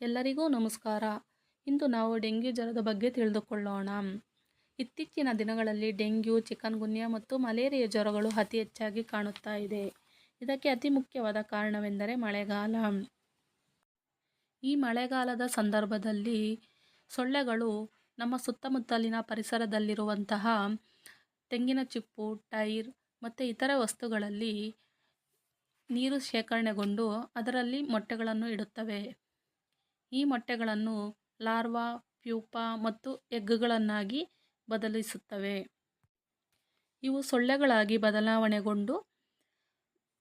ಎಲ್ಲರಿಗೂ ನಮಸ್ಕಾರ. ಇಂದು ನಾವು ಡೆಂಗ್ಯೂ ಜ್ವರದ ಬಗ್ಗೆ ತಿಳಿದುಕೊಳ್ಳೋಣ. ಇತ್ತೀಚಿನ ದಿನಗಳಲ್ಲಿ ಡೆಂಗ್ಯೂ, ಚಿಕನ್ಗುನ್ಯಾ ಮತ್ತು ಮಲೇರಿಯಾ ಜ್ವರಗಳು ಅತಿ ಹೆಚ್ಚಾಗಿ ಕಾಣುತ್ತಾ ಇದೆ. ಇದಕ್ಕೆ ಅತಿ ಮುಖ್ಯವಾದ ಕಾರಣವೆಂದರೆ ಮಳೆಗಾಲ. ಈ ಮಳೆಗಾಲದ ಸಂದರ್ಭದಲ್ಲಿ ಸೊಳ್ಳೆಗಳು ನಮ್ಮ ಸುತ್ತಮುತ್ತಲಿನ ಪರಿಸರದಲ್ಲಿರುವಂತಹ ತೆಂಗಿನ ಚಿಪ್ಪು, ಟೈರ್ ಮತ್ತು ಇತರ ವಸ್ತುಗಳಲ್ಲಿ ನೀರು ಶೇಖರಣೆಗೊಂಡು ಅದರಲ್ಲಿ ಮೊಟ್ಟೆಗಳನ್ನು ಇಡುತ್ತವೆ. ಈ ಮೊಟ್ಟೆಗಳನ್ನು ಲಾರ್ವಾ, ಪ್ಯೂಪಾ ಮತ್ತು ಎಗ್ಗಳನ್ನಾಗಿ ಬದಲಿಸುತ್ತವೆ. ಇವು ಸೊಳ್ಳೆಗಳಾಗಿ ಬದಲಾವಣೆಗೊಂಡು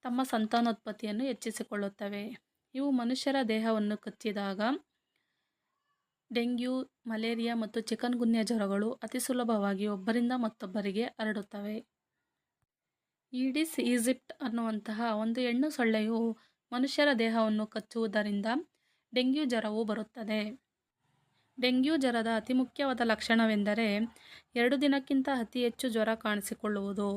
ತಮ್ಮ ಸಂತಾನೋತ್ಪತ್ತಿಯನ್ನು ಹೆಚ್ಚಿಸಿಕೊಳ್ಳುತ್ತವೆ. ಇವು ಮನುಷ್ಯರ ದೇಹವನ್ನು ಕಚ್ಚಿದಾಗ ಡೆಂಗ್ಯೂ, ಮಲೇರಿಯಾ ಮತ್ತು ಚಿಕನ್ಗುನ್ಯಾ ಜ್ವರಗಳು ಅತಿ ಸುಲಭವಾಗಿ ಒಬ್ಬರಿಂದ ಮತ್ತೊಬ್ಬರಿಗೆ ಹರಡುತ್ತವೆ. ಈಡಿಸ್ ಈಜಿಪ್ಟ್ ಅನ್ನುವಂತಹ ಒಂದು ಹೆಣ್ಣು ಸೊಳ್ಳೆಯು ಮನುಷ್ಯರ ದೇಹವನ್ನು ಕಚ್ಚುವುದರಿಂದ ಡೆಂಗ್ಯೂ ಜ್ವರವು ಬರುತ್ತದೆ. ಡೆಂಗ್ಯೂ ಜ್ವರದ ಅತಿ ಮುಖ್ಯವಾದ ಲಕ್ಷಣವೆಂದರೆ 2 ದಿನಕ್ಕಿಂತ ಅತಿ ಹೆಚ್ಚು ಜ್ವರ ಕಾಣಿಸಿಕೊಳ್ಳುವುದು.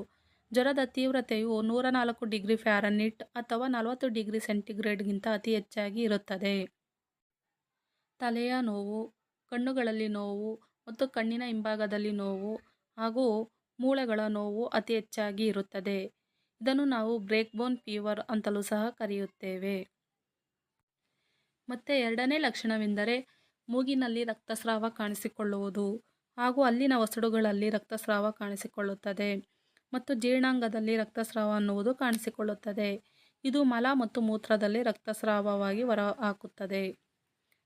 ಜ್ವರದ ತೀವ್ರತೆಯು 104 ಡಿಗ್ರಿ ಫ್ಯಾರನ್ಹೀಟ್ ಅಥವಾ 40 ಡಿಗ್ರಿ ಸೆಂಟಿಗ್ರೇಡ್ಗಿಂತ ಅತಿ ಹೆಚ್ಚಾಗಿ ಇರುತ್ತದೆ. ತಲೆಯ ನೋವು, ಕಣ್ಣುಗಳಲ್ಲಿ ನೋವು ಮತ್ತು ಕಣ್ಣಿನ ಹಿಂಭಾಗದಲ್ಲಿ ನೋವು ಹಾಗೂ ಮೂಳೆಗಳ ನೋವು ಅತಿ ಹೆಚ್ಚಾಗಿ ಇರುತ್ತದೆ. ಇದನ್ನು ನಾವು ಬ್ರೇಕ್ ಬೋನ್ ಫೀವರ್ ಅಂತಲೂ ಸಹ ಕರೆಯುತ್ತೇವೆ. ಮತ್ತು ಎರಡನೇ ಲಕ್ಷಣವೆಂದರೆ ಮೂಗಿನಲ್ಲಿ ರಕ್ತಸ್ರಾವ ಕಾಣಿಸಿಕೊಳ್ಳುವುದು ಹಾಗೂ ಅಲ್ಲಿನ ವಸಡುಗಳಲ್ಲಿ ರಕ್ತಸ್ರಾವ ಕಾಣಿಸಿಕೊಳ್ಳುತ್ತದೆ ಮತ್ತು ಜೀರ್ಣಾಂಗದಲ್ಲಿ ರಕ್ತಸ್ರಾವ ಅನ್ನುವುದು ಕಾಣಿಸಿಕೊಳ್ಳುತ್ತದೆ. ಇದು ಮಲ ಮತ್ತು ಮೂತ್ರದಲ್ಲಿ ರಕ್ತಸ್ರಾವವಾಗಿ ಹೊರಹಾಕುತ್ತದೆ.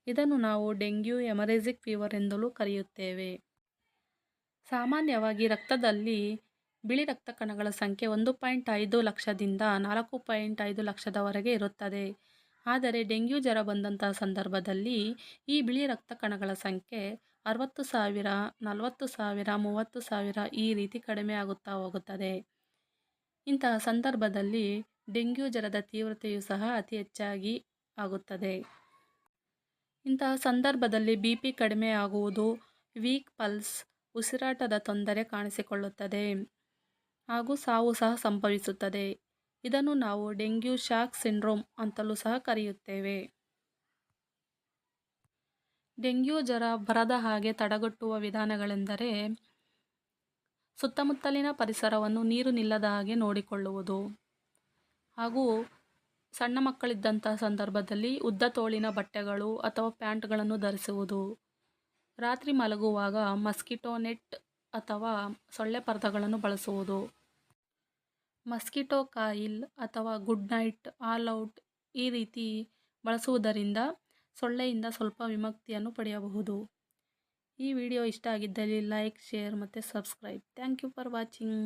ಇದನ್ನು ನಾವು ಡೆಂಗ್ಯೂ ಹೆಮರೇಜಿಕ್ ಫೀವರ್ ಎಂದಲೂ ಕರೆಯುತ್ತೇವೆ. ಸಾಮಾನ್ಯವಾಗಿ ರಕ್ತದಲ್ಲಿ ಬಿಳಿ ರಕ್ತ ಕಣಗಳ ಸಂಖ್ಯೆ 1.5 ಲಕ್ಷದಿಂದ 4.5 ಲಕ್ಷದವರೆಗೆ ಇರುತ್ತದೆ. ಆದರೆ ಡೆಂಗ್ಯೂ ಜ್ವರ ಬಂದಂತಹ ಸಂದರ್ಭದಲ್ಲಿ ಈ ಬಿಳಿ ರಕ್ತ ಕಣಗಳ ಸಂಖ್ಯೆ 60,000, 40,000, 30,000 ಈ ರೀತಿ ಕಡಿಮೆ ಆಗುತ್ತಾ ಹೋಗುತ್ತದೆ. ಇಂತಹ ಸಂದರ್ಭದಲ್ಲಿ ಡೆಂಗ್ಯೂ ಜ್ವರದ ತೀವ್ರತೆಯು ಸಹ ಅತಿ ಹೆಚ್ಚಾಗಿ ಆಗುತ್ತದೆ. ಇಂತಹ ಸಂದರ್ಭದಲ್ಲಿ BP ಕಡಿಮೆ ಆಗುವುದು, ವೀಕ್ ಪಲ್ಸ್, ಉಸಿರಾಟದ ತೊಂದರೆ ಕಾಣಿಸಿಕೊಳ್ಳುತ್ತದೆ ಹಾಗೂ ಸಾವು ಸಹ ಸಂಭವಿಸುತ್ತದೆ. ಇದನ್ನು ನಾವು ಡೆಂಗ್ಯೂ ಶಾಕ್ ಸಿಂಡ್ರೋಮ್ ಅಂತಲೂ ಸಹ ಕರೆಯುತ್ತೇವೆ. ಡೆಂಗ್ಯೂ ಜ್ವರ ಬರದ ಹಾಗೆ ತಡೆಗಟ್ಟುವ ವಿಧಾನಗಳೆಂದರೆ ಸುತ್ತಮುತ್ತಲಿನ ಪರಿಸರವನ್ನು ನೀರು ನಿಲ್ಲದ ಹಾಗೆ ನೋಡಿಕೊಳ್ಳುವುದು ಹಾಗೂ ಸಣ್ಣ ಮಕ್ಕಳಿದ್ದಂತಹ ಸಂದರ್ಭದಲ್ಲಿ ಉದ್ದ ತೋಳಿನ ಬಟ್ಟೆಗಳು ಅಥವಾ ಪ್ಯಾಂಟ್ಗಳನ್ನು ಧರಿಸುವುದು. ರಾತ್ರಿ ಮಲಗುವಾಗ ಮಸ್ಕಿಟೋ ನೆಟ್ ಅಥವಾ ಸೊಳ್ಳೆ ಪರ್ದೆಗಳನ್ನು ಬಳಸುವುದು. ಮಸ್ಕಿಟೋ ಕಾಯಿಲ್ ಅಥವಾ ಗುಡ್ ನೈಟ್, ಆಲ್ ಔಟ್ ಈ ರೀತಿ ಬಳಸುವುದರಿಂದ ಸೊಳ್ಳೆಯಿಂದ ಸ್ವಲ್ಪ ವಿಮುಕ್ತಿಯನ್ನು ಪಡೆಯಬಹುದು. ಈ ವಿಡಿಯೋ ಇಷ್ಟ ಆಗಿದ್ದಲ್ಲಿ ಲೈಕ್, ಶೇರ್ ಮತ್ತು subscribe. Thank you for watching.